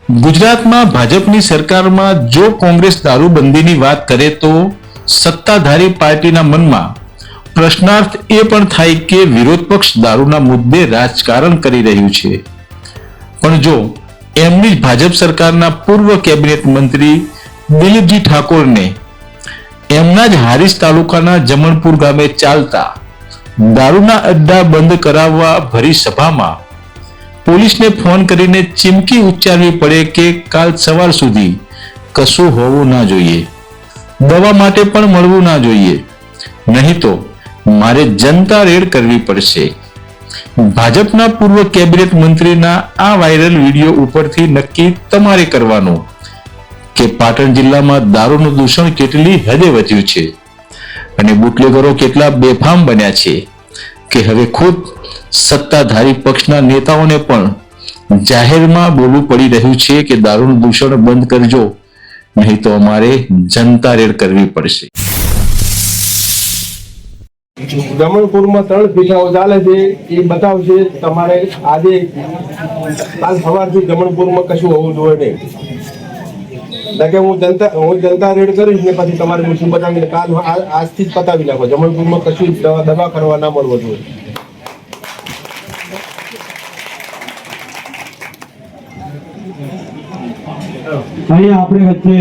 ગુજરાતમાં ભાજપની સરકારમાં જો કોંગ્રેસ દારૂબંધીની વાત કરે તો સત્તાધારી પાર્ટીના મનમાં પ્રશ્નાર્થ એ પણ થાય કે વિરોધ પક્ષ દારૂના મુદ્દે રાજકારણ કરી રહ્યું છે, પણ જો એમની જ ભાજપ સરકારના પૂર્વ કેબિનેટ મંત્રી દિલીપજી ઠાકોરને એમના જ હારીજ તાલુકાના જમણપુર ગામે ચાલતા દારૂના અડ્ડા બંધ કરાવવા ભરી સભામાં પોલીસને ફોન કરીને ચીમકી ઉચ્ચારવી પડે કે કાલ સવાર સુધી કશું હોવું ના જોઈએ, દવા માટે પણ મળવું ના જોઈએ, નહીં તો મારે જનતા રેડ કરવી પડશે. ભાજપના પૂર્વ કેબિનેટ મંત્રીના આ વાયરલ વિડીયો ઉપરથી નક્કી તમારે કરવાનું કે પાટણ જિલ્લામાં દારૂનું દૂષણ કેટલી હદે વધ્યું છે અને બુટલેગરો કેટલા બેફામ બન્યા છે કે હવે ખુદ સત્તાધારી પક્ષના નેતાઓને પણ જાહેરમાં બોલવું પડી રહ્યું છે કે દારૂનું દૂષણ બંધ કરજો, નહીં તો અમારે જનતા રેડ કરવી પડશે. જમણપુરમાં 3 પીઠાઓ ચાલે છે એ બતાવશે તમારે. આજે કાલ સવારથી જમણપુરમાં કશું હોવું જોઈએ નહીં કે હું જનતા રેડ કરીશ ને પછી તમારે હું શું બતાવીને કાલ આજથી જ પતાવી નાખો. જમણપુરમાં કશું દવા કરવા ના મળવો જોઈએ. અહીંયા આપણી વચ્ચે